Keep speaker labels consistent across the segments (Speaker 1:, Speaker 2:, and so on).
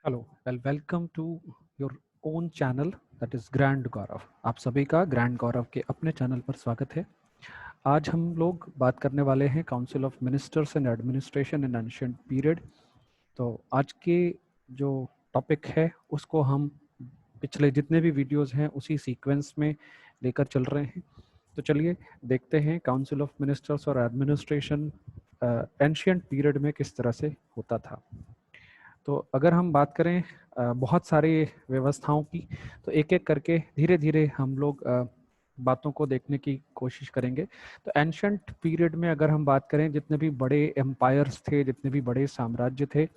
Speaker 1: Hello welcome to your own channel that is grand Gaurav. आप सभी का ग्रैंड गौरव के अपने चैनल पर स्वागत है। आज हम लोग बात करने वाले हैं council of ministers and administration in ancient period. तो आज के जो टॉपिक है उसको हम पिछले जितने भी वीडियोस हैं उसी सीक्वेंस में लेकर चल रहे हैं। तो चलिए देखते हैं काउंसिल ऑफ मिनिस्टर्स और एडमिनिस्ट्रेशन एंशिएंट पीरियड में किस तरह से होता था। तो अगर हम बात करें बहुत सारी व्यवस्थाओं की, तो एक एक करके धीरे धीरे हम लोग बातों को देखने की कोशिश करेंगे। तो एंशंट पीरियड में अगर हम बात करें, जितने भी बड़े एम्पायर्स थे, जितने भी बड़े साम्राज्य थे,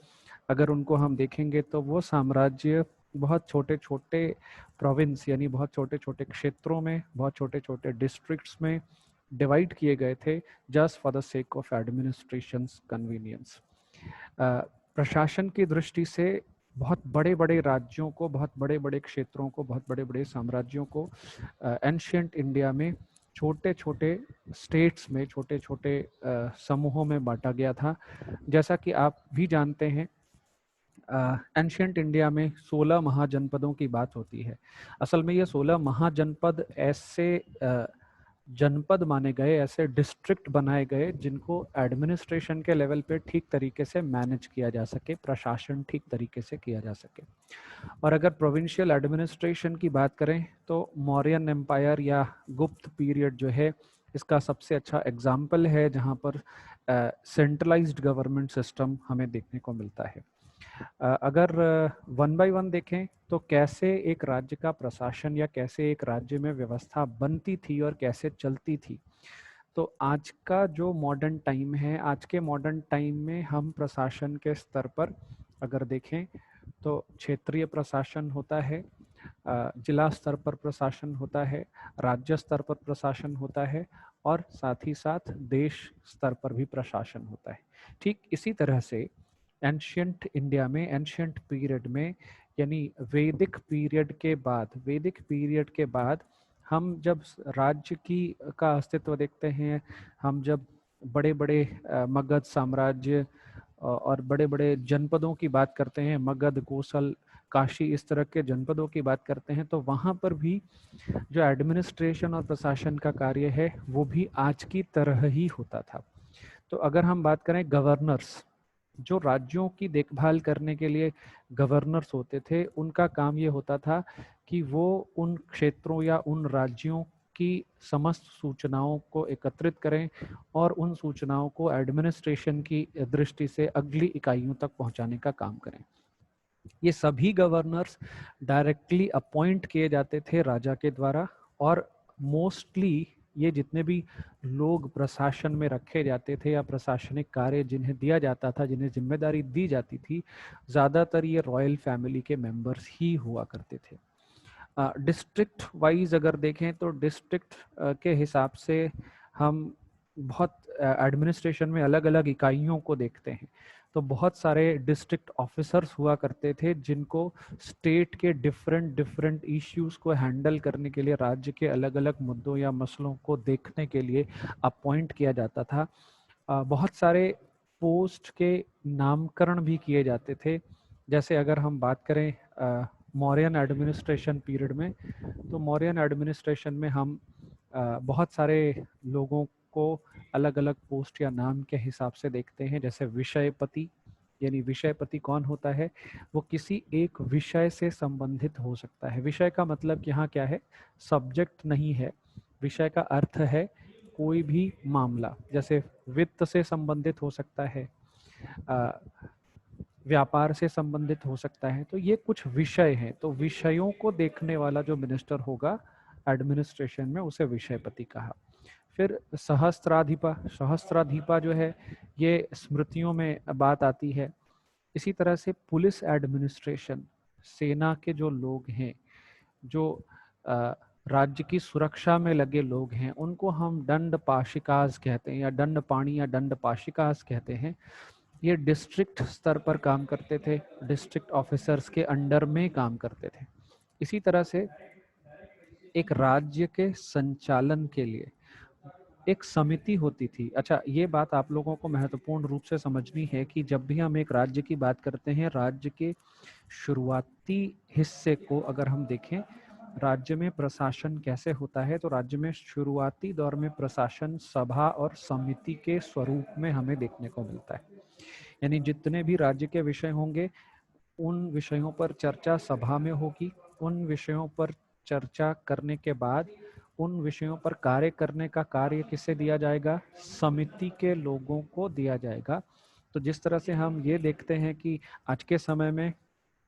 Speaker 1: अगर उनको हम देखेंगे तो वो साम्राज्य बहुत छोटे छोटे प्रोविंस यानी बहुत छोटे छोटे क्षेत्रों में, बहुत छोटे छोटे डिस्ट्रिक्ट्स में डिवाइड किए गए थे, just for the sake of administration convenience. प्रशासन की दृष्टि से बहुत बड़े बड़े राज्यों को, बहुत बड़े बड़े क्षेत्रों को, बहुत बड़े बड़े साम्राज्यों को एंशिएंट इंडिया में छोटे छोटे स्टेट्स में, छोटे छोटे समूहों में बांटा गया था। जैसा कि आप भी जानते हैं, एंशिएंट इंडिया में 16 महाजनपदों की बात होती है। असल में ये 16 महाजनपद ऐसे जनपद माने गए, ऐसे डिस्ट्रिक्ट बनाए गए जिनको एडमिनिस्ट्रेशन के लेवल पे ठीक तरीके से मैनेज किया जा सके, प्रशासन ठीक तरीके से किया जा सके। और अगर प्रोविंशियल एडमिनिस्ट्रेशन की बात करें तो मौर्यन एम्पायर या गुप्त पीरियड जो है, इसका सबसे अच्छा एग्जाम्पल है जहाँ पर सेंट्रलाइज्ड गवर्नमेंट सिस्टम हमें देखने को मिलता है। अगर वन बाय वन देखें तो कैसे एक राज्य का प्रशासन या कैसे एक राज्य में व्यवस्था बनती थी और कैसे चलती थी, तो आज का जो मॉडर्न टाइम है, आज के मॉडर्न टाइम में हम प्रशासन के स्तर पर अगर देखें तो क्षेत्रीय प्रशासन होता है, जिला स्तर पर प्रशासन होता है, राज्य स्तर पर प्रशासन होता है, और साथ ही साथ देश स्तर पर भी प्रशासन होता है। ठीक इसी तरह से एंशियंट इंडिया में, एंशियंट पीरियड में, यानी वैदिक पीरियड के बाद हम जब राज्य की का अस्तित्व देखते हैं, हम जब बड़े बड़े मगध साम्राज्य और बड़े बड़े जनपदों की बात करते हैं, मगध, कोसल, काशी, इस तरह के जनपदों की बात करते हैं, तो वहाँ पर भी जो एडमिनिस्ट्रेशन और प्रशासन का कार्य है वो भी आज की तरह ही होता था। तो अगर हम बात करें गवर्नर्स, जो राज्यों की देखभाल करने के लिए गवर्नर्स होते थे, उनका काम ये होता था कि वो उन क्षेत्रों या उन राज्यों की समस्त सूचनाओं को एकत्रित करें और उन सूचनाओं को एडमिनिस्ट्रेशन की दृष्टि से अगली इकाइयों तक पहुंचाने का काम करें। ये सभी गवर्नर्स डायरेक्टली अपॉइंट किए जाते थे राजा के द्वारा, और मोस्टली ये जितने भी लोग प्रशासन में रखे जाते थे या प्रशासनिक कार्य जिन्हें दिया जाता था, जिन्हें जिम्मेदारी दी जाती थी, ज़्यादातर ये रॉयल फैमिली के मेंबर्स ही हुआ करते थे। डिस्ट्रिक्ट वाइज अगर देखें तो डिस्ट्रिक्ट के हिसाब से हम बहुत एडमिनिस्ट्रेशन में अलग अलग इकाइयों को देखते हैं। तो बहुत सारे डिस्ट्रिक्ट ऑफिसर्स हुआ करते थे जिनको स्टेट के डिफरेंट डिफरेंट इश्यूज को हैंडल करने के लिए, राज्य के अलग अलग मुद्दों या मसलों को देखने के लिए अपॉइंट किया जाता था। बहुत सारे पोस्ट के नामकरण भी किए जाते थे। जैसे अगर हम बात करें मौर्यन एडमिनिस्ट्रेशन पीरियड में, तो मौर्यन एडमिनिस्ट्रेशन में हम बहुत सारे लोगों को अलग अलग पोस्ट या नाम के हिसाब से देखते हैं। जैसे विषयपति, यानी विषयपति कौन होता है, वो किसी एक विषय से संबंधित हो सकता है। विषय का मतलब यहाँ क्या है, सब्जेक्ट नहीं है। विषय का अर्थ है कोई भी मामला, जैसे वित्त से संबंधित हो सकता है, व्यापार से संबंधित हो सकता है। तो ये कुछ विषय हैं, तो विषयों को देखने वाला जो मिनिस्टर होगा एडमिनिस्ट्रेशन में, उसे विषयपति कहा। फिर सहस्त्राधिपा, सहस्त्राधिपा जो है ये स्मृतियों में बात आती है। इसी तरह से पुलिस एडमिनिस्ट्रेशन, सेना के जो लोग हैं, जो राज्य की सुरक्षा में लगे लोग हैं, उनको हम दंड पाशिकास कहते हैं, या दंड पाणी या दंड पाशिकास कहते हैं। ये डिस्ट्रिक्ट स्तर पर काम करते थे, डिस्ट्रिक्ट ऑफिसर्स के अंडर में काम करते थे। इसी तरह से एक राज्य के संचालन के लिए एक समिति होती थी। अच्छा, ये बात आप लोगों को महत्वपूर्ण रूप से समझनी है कि जब भी हम एक राज्य की बात करते हैं, राज्य के शुरुआती हिस्से को अगर हम देखें, राज्य में प्रशासन कैसे होता है, तो राज्य में शुरुआती दौर में प्रशासन सभा और समिति के स्वरूप में हमें देखने को मिलता है। यानी जितने भी राज्य के विषय होंगे, उन विषयों पर चर्चा सभा में होगी। उन विषयों पर चर्चा करने के बाद उन विषयों पर कार्य करने का कार्य किसे दिया जाएगा? समिति के लोगों को दिया जाएगा। तो जिस तरह से हम ये देखते हैं कि आज के समय में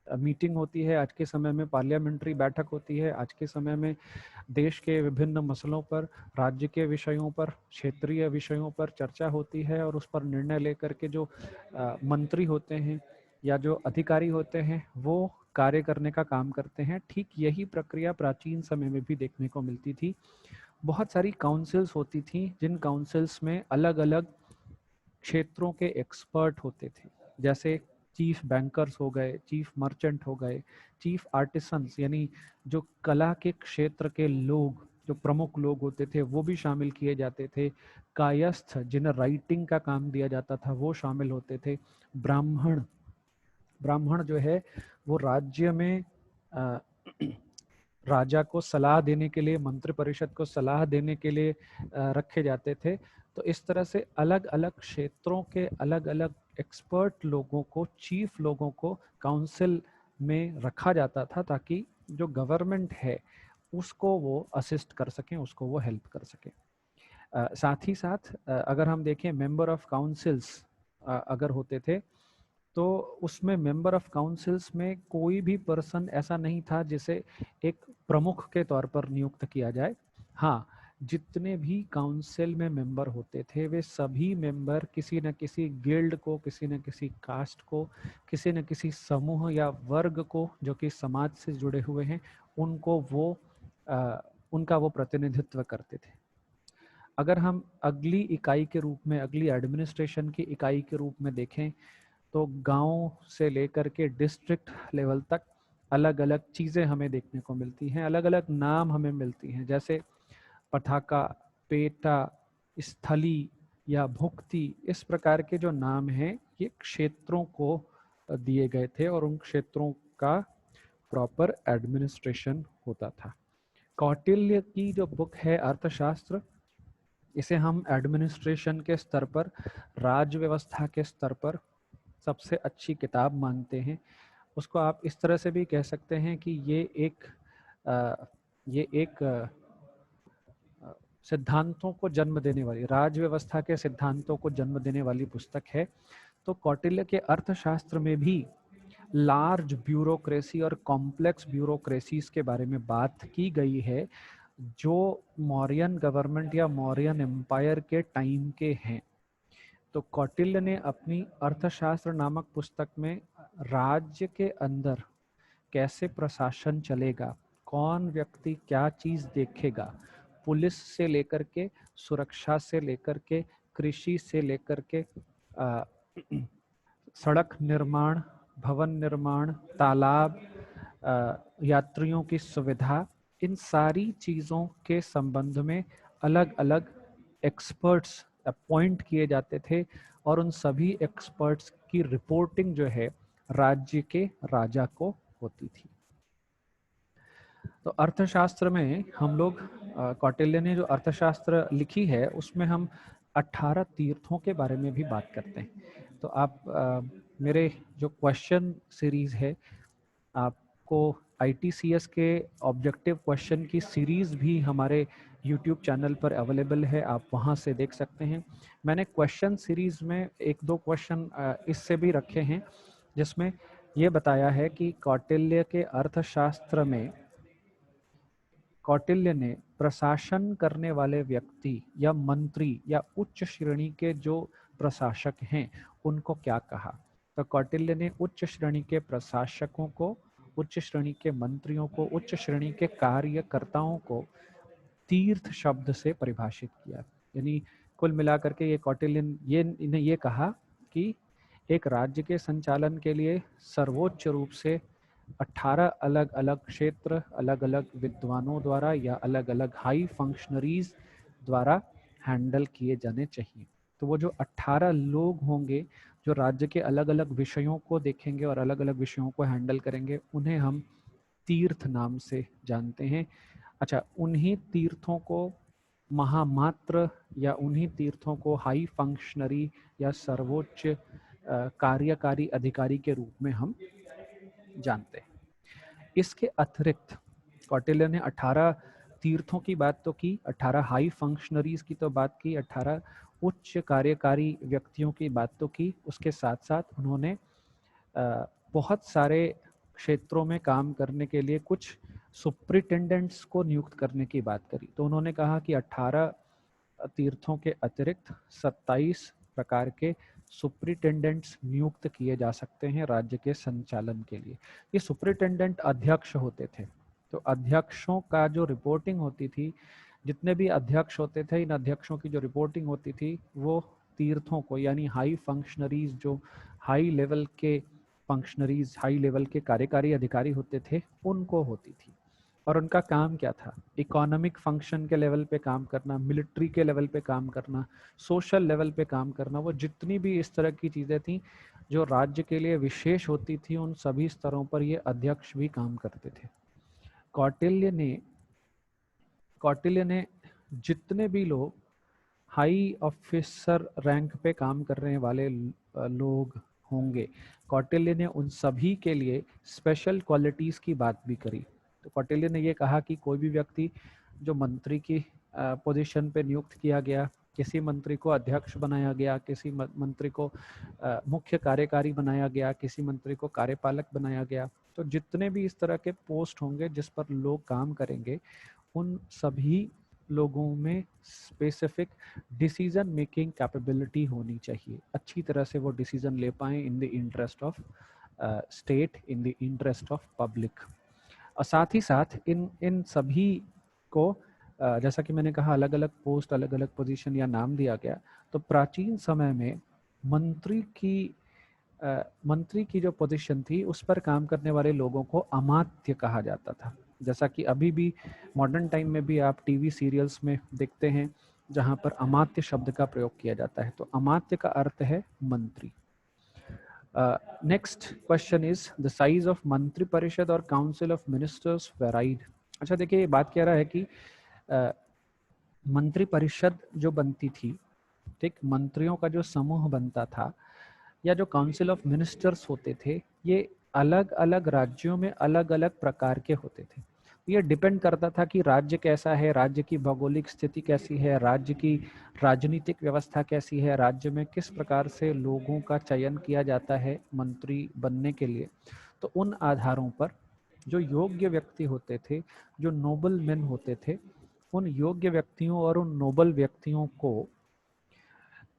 Speaker 1: मीटिंग होती है, आज के समय में पार्लियामेंट्री बैठक होती है, आज के समय में देश के विभिन्न मसलों पर, राज्य के विषयों पर, क्षेत्रीय विषयों पर चर्चा होती है और उस पर निर्णय लेकर के जो मंत्री होते हैं या जो अधिकारी होते हैं वो कार्य करने का काम करते हैं। ठीक यही प्रक्रिया प्राचीन समय में भी देखने को मिलती थी। बहुत सारी काउंसिल्स होती थी, जिन काउंसिल्स में अलग अलग क्षेत्रों के एक्सपर्ट होते थे, जैसे चीफ बैंकर्स हो गए, चीफ मर्चेंट हो गए, चीफ आर्टिसंस, यानी जो कला के क्षेत्र के लोग, जो प्रमुख लोग होते थे वो भी शामिल किए जाते थे। कायस्थ, जिन्हें राइटिंग का काम दिया जाता था, वो शामिल होते थे। ब्राह्मण, ब्राह्मण जो है वो राज्य में राजा को सलाह देने के लिए, मंत्री परिषद को सलाह देने के लिए रखे जाते थे। तो इस तरह से अलग अलग क्षेत्रों के अलग अलग एक्सपर्ट लोगों को, चीफ लोगों को काउंसिल में रखा जाता था ताकि जो गवर्नमेंट है उसको वो असिस्ट कर सकें, उसको वो हेल्प कर सकें। साथ ही साथ अगर हम देखें मेंबर ऑफ काउंसिल्स अगर होते थे, तो उसमें मेंबर ऑफ काउंसिल्स में कोई भी पर्सन ऐसा नहीं था जिसे एक प्रमुख के तौर पर नियुक्त किया जाए। हाँ, जितने भी काउंसिल में मेंबर होते थे वे सभी मेंबर किसी न किसी गिल्ड को, किसी न किसी कास्ट को, किसी न किसी समूह या वर्ग को जो कि समाज से जुड़े हुए हैं, उनको वो उनका वो प्रतिनिधित्व करते थे। अगर हम अगली इकाई के रूप में, अगली एडमिनिस्ट्रेशन की इकाई के रूप में देखें, तो गांव से लेकर के डिस्ट्रिक्ट लेवल तक अलग अलग चीज़ें हमें देखने को मिलती हैं, अलग अलग नाम हमें मिलती हैं, जैसे पताका, पेटा, स्थली या भुक्ति। इस प्रकार के जो नाम हैं ये क्षेत्रों को दिए गए थे और उन क्षेत्रों का प्रॉपर एडमिनिस्ट्रेशन होता था। कौटिल्य की जो बुक है अर्थशास्त्र, इसे हम एडमिनिस्ट्रेशन के स्तर पर, राज्य व्यवस्था के स्तर पर सबसे अच्छी किताब मानते हैं। उसको आप इस तरह से भी कह सकते हैं कि ये एक सिद्धांतों को जन्म देने वाली, राज्य व्यवस्था के सिद्धांतों को जन्म देने वाली पुस्तक है। तो कौटिल्य के अर्थशास्त्र में भी लार्ज ब्यूरोक्रेसी और कॉम्प्लेक्स ब्यूरोक्रेसीज के बारे में बात की गई है, जो मौर्यन गवर्नमेंट या मौर्यन एम्पायर के टाइम के हैं। तो कौटिल्य ने अपनी अर्थशास्त्र नामक पुस्तक में राज्य के अंदर कैसे प्रशासन चलेगा, कौन व्यक्ति क्या चीज देखेगा, पुलिस से लेकर के, सुरक्षा से लेकर के, कृषि से लेकर के, सड़क निर्माण, भवन निर्माण, तालाब, यात्रियों की सुविधा, इन सारी चीज़ों के संबंध में अलग अलग एक्सपर्ट्स अपॉइंट किए जाते थे और उन सभी एक्सपर्ट्स की रिपोर्टिंग जो है राज्य के राजा को होती थी। तो अर्थशास्त्र में हम लोग, कौटिल्य ने जो अर्थशास्त्र लिखी है उसमें हम 18 तीर्थों के बारे में भी बात करते हैं। तो आप मेरे जो क्वेश्चन सीरीज है, आपको ITCS के ऑब्जेक्टिव क्वेश्चन की सीरीज भी हमारे YouTube चैनल पर अवेलेबल है, आप वहां से देख सकते हैं। मैंने क्वेश्चन सीरीज में एक दो क्वेश्चन इससे भी रखे हैं, जिसमें ये बताया है कि कौटिल्य के अर्थशास्त्र में कौटिल्य ने प्रशासन करने वाले व्यक्ति या मंत्री या उच्च श्रेणी के जो प्रशासक हैं उनको क्या कहा। तो कौटिल्य ने उच्च श्रेणी के प्रशासकों को, उच्च श्रेणी के मंत्रियों को, उच्च श्रेणी के कार्यकर्ताओं को तीर्थ शब्द से परिभाषित किया। यानी कुल मिलाकर के ये कौटिल्य ने ये कहा कि एक राज्य के संचालन के लिए सर्वोच्च रूप से 18 अलग अलग क्षेत्र, अलग अलग विद्वानों द्वारा या अलग अलग हाई फंक्शनरीज द्वारा हैंडल किए जाने चाहिए। तो वो जो 18 लोग होंगे जो राज्य के अलग अलग विषयों को देखेंगे और अलग अलग विषयों को हैंडल करेंगे, उन्हें हम तीर्थ नाम से जानते हैं। अच्छा, उन्हीं तीर्थों को महामात्र या उन्हीं तीर्थों को हाई फंक्शनरी या सर्वोच्च कार्यकारी अधिकारी के रूप में हम जानते हैं। इसके अतिरिक्त कौटिल्य ने 18 तीर्थों की बात तो की, 18 हाई फंक्शनरीज की तो बात की, 18 उच्च कार्यकारी व्यक्तियों की बात तो की। उसके साथ साथ उन्होंने बहुत सारे क्षेत्रों में काम करने के लिए कुछ सुप्रिटेंडेंट्स को नियुक्त करने की बात करी। तो उन्होंने कहा कि 18 तीर्थों के अतिरिक्त 27 प्रकार के सुप्रिटेंडेंट्स नियुक्त किए जा सकते हैं राज्य के संचालन के लिए। ये सुप्रिटेंडेंट अध्यक्ष होते थे। तो अध्यक्षों का जो रिपोर्टिंग होती थी, जितने भी अध्यक्ष होते थे, इन अध्यक्षों की जो रिपोर्टिंग होती थी वो तीर्थों को, यानी हाई फंक्शनरीज, जो हाई लेवल के फंक्शनरीज, हाई लेवल के कार्यकारी अधिकारी होते थे, उनको होती थी। और उनका काम क्या था? इकोनॉमिक फंक्शन के लेवल पे काम करना, मिलिट्री के लेवल पे काम करना, सोशल लेवल पे काम करना। वो जितनी भी इस तरह की चीज़ें थी जो राज्य के लिए विशेष होती थी, उन सभी स्तरों पर ये अध्यक्ष भी काम करते थे। कौटिल्य ने जितने भी लोग हाई ऑफिसर रैंक पे काम करने वाले लोग होंगे, कौटिल्य ने उन सभी के लिए स्पेशल क्वालिटीज़ की बात भी करी। तो कौटिल्य ने ये कहा कि कोई भी व्यक्ति जो मंत्री की पोजीशन पे नियुक्त किया गया, किसी मंत्री को अध्यक्ष बनाया गया, किसी मंत्री को मुख्य कार्यकारी बनाया गया, किसी मंत्री को कार्यपालक बनाया गया, तो जितने भी इस तरह के पोस्ट होंगे जिस पर लोग काम करेंगे, उन सभी लोगों में स्पेसिफिक डिसीजन मेकिंग कैपेबिलिटी होनी चाहिए। अच्छी तरह से वो डिसीजन ले पाएँ in the interest of state, in the interest of public. और साथ ही साथ इन सभी को जैसा कि मैंने कहा, अलग अलग पोस्ट, अलग अलग पोजीशन या नाम दिया गया। तो प्राचीन समय में मंत्री की जो पोजीशन थी उस पर काम करने वाले लोगों को अमात्य कहा जाता था। जैसा कि अभी भी मॉडर्न टाइम में भी आप टीवी सीरियल्स में देखते हैं जहां पर अमात्य शब्द का प्रयोग किया जाता है। तो अमात्य का अर्थ है मंत्री। Next question is the size of मंत्री परिषद और काउंसिल ऑफ मिनिस्टर्स वेराइड। अच्छा देखिए, ये बात कह रहा है कि मंत्री परिषद जो बनती थी, ठीक, मंत्रियों का जो समूह बनता था, या जो काउंसिल ऑफ मिनिस्टर्स होते थे, ये अलग अलग राज्यों में अलग अलग प्रकार के होते थे। ये डिपेंड करता था कि राज्य कैसा है, राज्य की भौगोलिक स्थिति कैसी है, राज्य की राजनीतिक व्यवस्था कैसी है, राज्य में किस प्रकार से लोगों का चयन किया जाता है मंत्री बनने के लिए। तो उन आधारों पर जो योग्य व्यक्ति होते थे, जो नोबल मेन होते थे, उन योग्य व्यक्तियों और उन नोबल व्यक्तियों को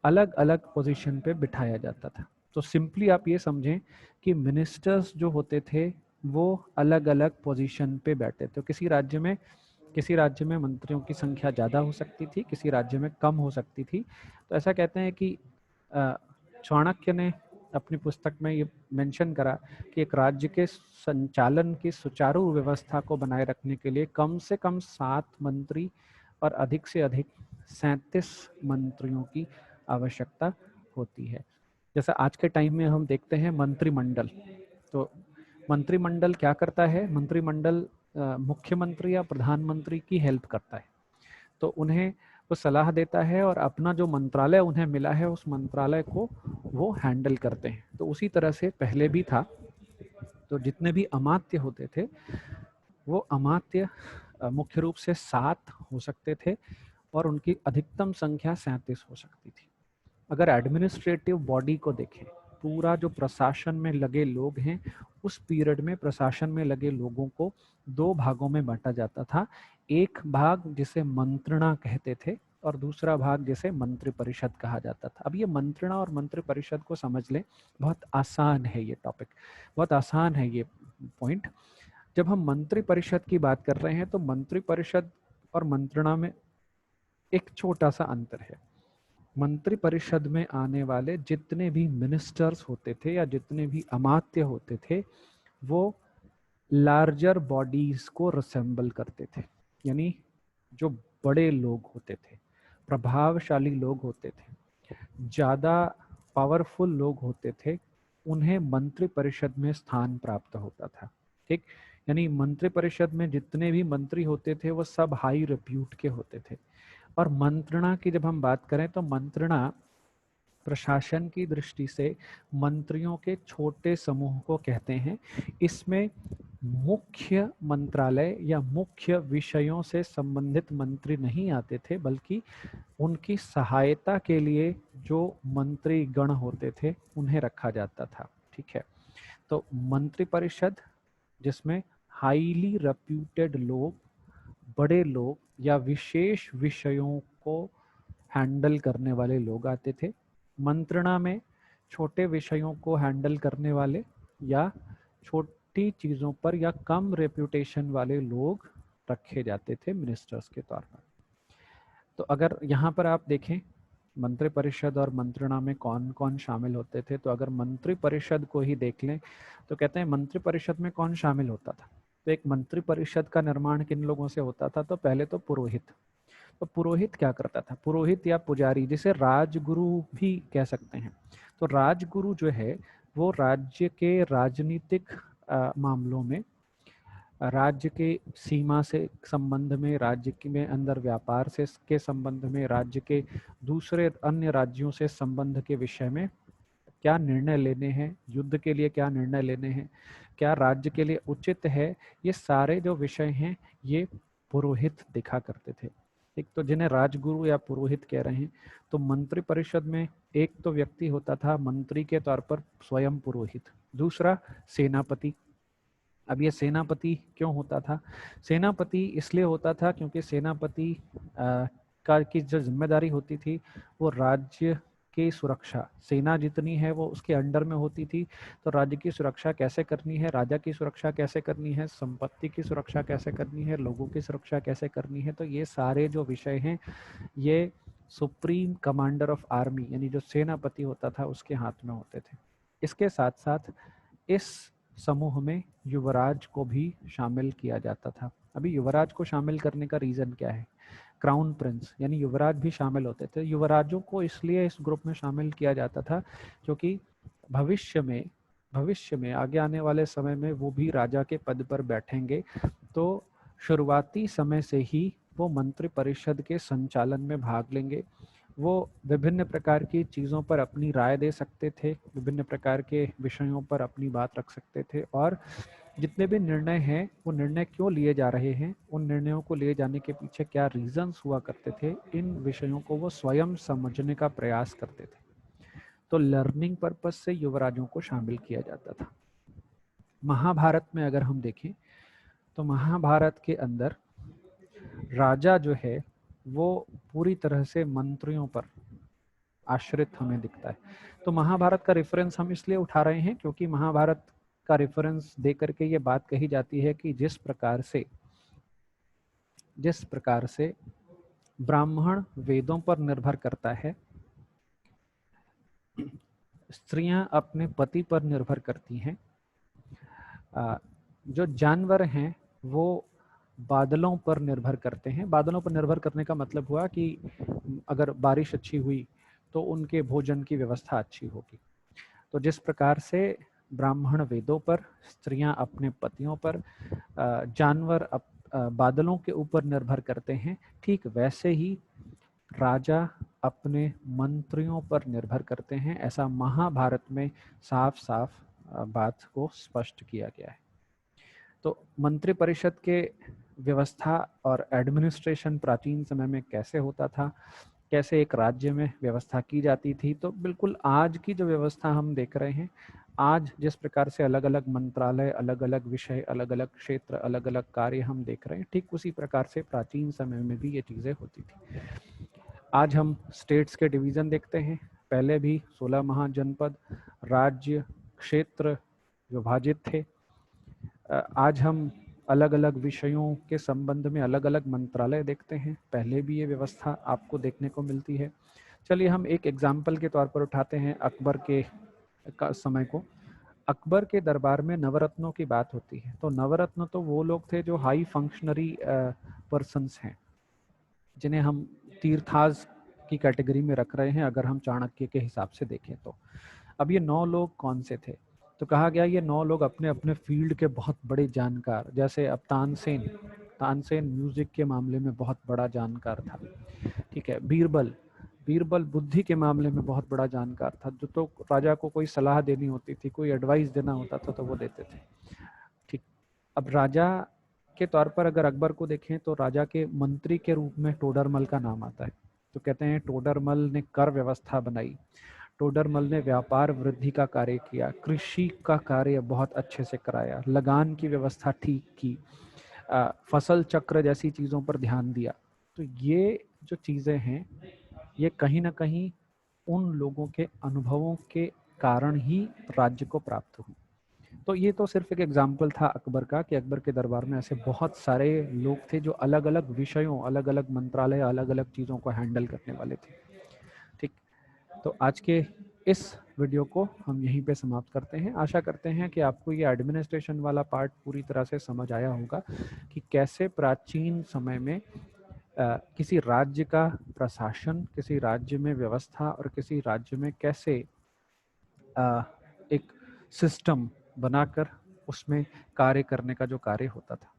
Speaker 1: अलग अलग पोजीशन पे बिठाया जाता था। तो सिंपली आप ये समझें कि मिनिस्टर्स जो होते थे वो अलग अलग पोजीशन पे बैठे थे। तो किसी राज्य में मंत्रियों की संख्या ज़्यादा हो सकती थी, किसी राज्य में कम हो सकती थी। तो ऐसा कहते हैं कि चाणक्य ने अपनी पुस्तक में ये मेंशन करा कि एक राज्य के संचालन की सुचारू व्यवस्था को बनाए रखने के लिए कम से कम 7 मंत्री और अधिक से अधिक 37 मंत्रियों की आवश्यकता होती है। जैसा आज के टाइम में हम देखते हैं मंत्रिमंडल। तो मंत्रिमंडल क्या करता है? मंत्रिमंडल मुख्यमंत्री या प्रधानमंत्री की हेल्प करता है। तो उन्हें वो सलाह देता है और अपना जो मंत्रालय उन्हें मिला है उस मंत्रालय को वो हैंडल करते हैं। तो उसी तरह से पहले भी था। तो जितने भी अमात्य होते थे वो अमात्य मुख्य रूप से 7 हो सकते थे और उनकी अधिकतम संख्या 37 हो सकती थी। अगर एडमिनिस्ट्रेटिव बॉडी को देखें, पूरा जो प्रशासन में लगे लोग हैं, उस पीरियड में प्रशासन में लगे लोगों को 2 भागों में बांटा जाता था। एक भाग जिसे मंत्रणा कहते थे और दूसरा भाग जिसे मंत्री परिषद कहा जाता था। अब ये मंत्रणा और मंत्री परिषद को समझ लें, बहुत आसान है ये टॉपिक, बहुत आसान है ये पॉइंट। जब हम मंत्री परिषद की बात कर रहे हैं तो मंत्री परिषद और मंत्रणा में एक छोटा सा अंतर है। मंत्री परिषद में आने वाले जितने भी मिनिस्टर्स होते थे या जितने भी अमात्य होते थे वो लार्जर बॉडीज को रिसेंबल करते थे, यानी जो बड़े लोग होते थे प्रभावशाली लोग होते थे, ज़्यादा पावरफुल लोग होते थे, उन्हें मंत्री परिषद में स्थान प्राप्त होता था। ठीक, यानी मंत्री परिषद में जितने भी मंत्री होते थे वो सब हाई रिप्यूट के होते थे। और मंत्रणा की जब हम बात करें तो मंत्रणा प्रशासन की दृष्टि से मंत्रियों के छोटे समूह को कहते हैं। इसमें मुख्य मंत्रालय या मुख्य विषयों से संबंधित मंत्री नहीं आते थे, बल्कि उनकी सहायता के लिए जो मंत्री गण होते थे उन्हें रखा जाता था। ठीक है, तो मंत्री परिषद जिसमें हाईली रेप्यूटेड लोग, बड़े लोग या विशेष विषयों को हैंडल करने वाले लोग आते थे। मंत्रणा में छोटे विषयों को हैंडल करने वाले या छोटी चीज़ों पर या कम रेप्यूटेशन वाले लोग रखे जाते थे मिनिस्टर्स के तौर पर। तो अगर यहाँ पर आप देखें मंत्री परिषद और मंत्रणा में कौन कौन शामिल होते थे, तो अगर मंत्री परिषद को ही देख लें तो कहते हैं मंत्री परिषद में कौन शामिल होता था। तो एक मंत्री परिषद का निर्माण किन लोगों से होता था, तो पहले तो पुरोहित। तो पुरोहित क्या करता था, पुरोहित या पुजारी, जिसे राजगुरु भी कह सकते हैं। तो राजगुरु जो है वो राज्य के राजनीतिक मामलों में, राज्य के सीमा से संबंध में, राज्य में अंदर व्यापार से के संबंध में, राज्य के दूसरे अन्य राज्यों से संबंध के विषय में क्या निर्णय लेने हैं, युद्ध के लिए क्या निर्णय लेने हैं, क्या राज्य के लिए उचित है, ये सारे जो विषय हैं ये पुरोहित देखा करते थे। एक तो जिन्हें राजगुरु या पुरोहित कह रहे हैं। तो मंत्री परिषद में एक तो व्यक्ति होता था मंत्री के तौर पर स्वयं पुरोहित, दूसरा सेनापति। अब ये सेनापति क्यों होता था, सेनापति इसलिए होता था क्योंकि सेनापति का की जो जिम्मेदारी होती थी वो राज्य की सुरक्षा, सेना जितनी है वो उसके अंडर में होती थी। तो राज्य की सुरक्षा कैसे करनी है, राजा की सुरक्षा कैसे करनी है, संपत्ति की सुरक्षा कैसे करनी है, लोगों की सुरक्षा कैसे करनी है, तो ये सारे जो विषय हैं ये सुप्रीम कमांडर ऑफ आर्मी यानी जो सेनापति होता था उसके हाथ में होते थे। इसके साथ साथ इस समूह में युवराज को भी शामिल किया जाता था। अभी युवराज को शामिल करने का रीज़न क्या है, क्राउन प्रिंस यानी युवराज भी शामिल होते थे। युवराजों को इसलिए इस ग्रुप में शामिल किया जाता था क्योंकि भविष्य में आगे आने वाले समय में वो भी राजा के पद पर बैठेंगे। तो शुरुआती समय से ही वो मंत्री परिषद के संचालन में भाग लेंगे। वो विभिन्न प्रकार की चीज़ों पर अपनी राय दे सकते थे, विभिन्न प्रकार के विषयों पर अपनी बात रख सकते थे, और जितने भी निर्णय हैं वो निर्णय क्यों लिए जा रहे हैं, उन निर्णयों को लिए जाने के पीछे क्या रीजंस हुआ करते थे, इन विषयों को वो स्वयं समझने का प्रयास करते थे। तो लर्निंग पर्पज से युवराजों को शामिल किया जाता था। महाभारत में अगर हम देखें तो महाभारत के अंदर राजा जो है वो पूरी तरह से मंत्रियों पर आश्रित हमें दिखता है। तो महाभारत का रेफरेंस हम इसलिए उठा रहे हैं क्योंकि महाभारत का रेफरेंस दे करके ये बात कही जाती है कि जिस प्रकार से ब्राह्मण वेदों पर निर्भर करता है, स्त्रियां अपने पति पर निर्भर करती हैं, जो जानवर हैं वो बादलों पर निर्भर करते हैं। बादलों पर निर्भर करने का मतलब हुआ कि अगर बारिश अच्छी हुई तो उनके भोजन की व्यवस्था अच्छी होगी। तो जिस प्रकार से ब्राह्मण वेदों पर, स्त्रियां अपने पतियों पर, जानवर बादलों के ऊपर निर्भर करते हैं, ठीक वैसे ही राजा अपने मंत्रियों पर निर्भर करते हैं। ऐसा महाभारत में साफ साफ बात को स्पष्ट किया गया है। तो मंत्री परिषद के व्यवस्था और एडमिनिस्ट्रेशन प्राचीन समय में कैसे होता था, कैसे एक राज्य में व्यवस्था की जाती थी, तो बिल्कुल आज की जो व्यवस्था हम देख रहे हैं, आज जिस प्रकार से अलग अलग मंत्रालय, अलग अलग विषय, अलग अलग क्षेत्र, अलग अलग कार्य हम देख रहे हैं, ठीक उसी प्रकार से प्राचीन समय में भी ये चीज़ें होती थी। आज हम स्टेट्स के डिवीज़न देखते हैं, पहले भी 16 महाजनपद, राज्य, क्षेत्र विभाजित थे। आज हम अलग अलग विषयों के संबंध में अलग अलग मंत्रालय देखते हैं, पहले भी ये व्यवस्था आपको देखने को मिलती है। चलिए हम एक एग्जाम्पल के तौर पर उठाते हैं अकबर के समय को। अकबर के दरबार में नवरत्नों की बात होती है। तो नवरत्न तो वो लोग थे जो हाई फंक्शनरी पर्सन्स हैं, जिन्हें हम तीर्थाज की कैटेगरी में रख रहे हैं अगर हम चाणक्य के हिसाब से देखें तो। अब ये 9 लोग कौन से थे? तो कहा गया ये 9 लोग अपने अपने फील्ड के बहुत बड़े जानकार, जैसे अब तानसेन म्यूजिक के मामले में बहुत बड़ा जानकार था, ठीक है। बीरबल बुद्धि के मामले में बहुत बड़ा जानकार था, जो तो राजा को कोई सलाह देनी होती थी, कोई एडवाइस देना होता था तो वो देते थे, ठीक। अब राजा के तौर पर अगर अकबर को देखें तो राजा के मंत्री के रूप में टोडरमल का नाम आता है। तो कहते हैं टोडरमल ने कर व्यवस्था बनाई, टोडरमल ने व्यापार वृद्धि का कार्य किया, कृषि का कार्य बहुत अच्छे से कराया, लगान की व्यवस्था ठीक की, फसल चक्र जैसी चीज़ों पर ध्यान दिया। तो ये जो चीज़ें हैं ये कहीं ना कहीं उन लोगों के अनुभवों के कारण ही राज्य को प्राप्त हुई। तो ये तो सिर्फ एक एग्जाम्पल था अकबर का कि अकबर के दरबार में ऐसे बहुत सारे लोग थे जो अलग अलग विषयों, अलग अलग मंत्रालय, अलग अलग चीज़ों को हैंडल करने वाले थे, ठीक। तो आज के इस वीडियो को हम यहीं पे समाप्त करते हैं। आशा करते हैं कि आपको ये एडमिनिस्ट्रेशन वाला पार्ट पूरी तरह से समझ आया होगा कि कैसे प्राचीन समय में किसी राज्य का प्रशासन, किसी राज्य में व्यवस्था और किसी राज्य में कैसे एक सिस्टम बनाकर उसमें कार्य करने का जो कार्य होता था।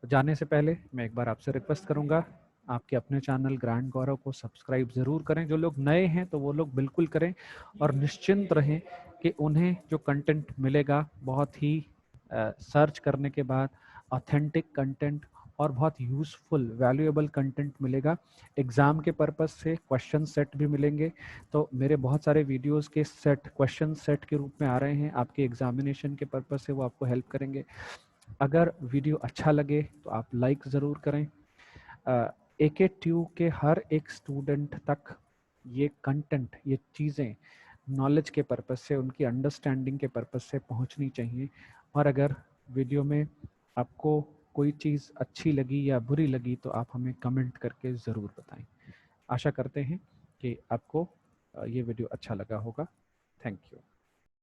Speaker 1: जाने से पहले मैं एक बार आपसे रिक्वेस्ट करूंगा, आपके अपने चैनल ग्रैंड गौरव को सब्सक्राइब ज़रूर करें। जो लोग नए हैं तो वो लोग बिल्कुल करें और निश्चिंत रहें कि उन्हें जो कंटेंट मिलेगा बहुत ही सर्च करने के बाद ऑथेंटिक कंटेंट और बहुत यूज़फुल वैल्यूएबल कंटेंट मिलेगा। एग्ज़ाम के पर्पस से क्वेश्चन सेट भी मिलेंगे। तो मेरे बहुत सारे वीडियोस के सेट क्वेश्चन सेट के रूप में आ रहे हैं, आपके एग्जामिनेशन के पर्पस से वो आपको हेल्प करेंगे। अगर वीडियो अच्छा लगे तो आप लाइक ज़रूर करें। एके ट्यूब के हर एक स्टूडेंट तक ये कंटेंट, ये चीज़ें नॉलेज के पर्पस से, उनकी अंडरस्टैंडिंग के पर्पस से पहुंचनी चाहिए। और अगर वीडियो में आपको कोई चीज़ अच्छी लगी या बुरी लगी तो आप हमें कमेंट करके ज़रूर बताएं। आशा करते हैं कि आपको ये वीडियो अच्छा लगा होगा। Thank you.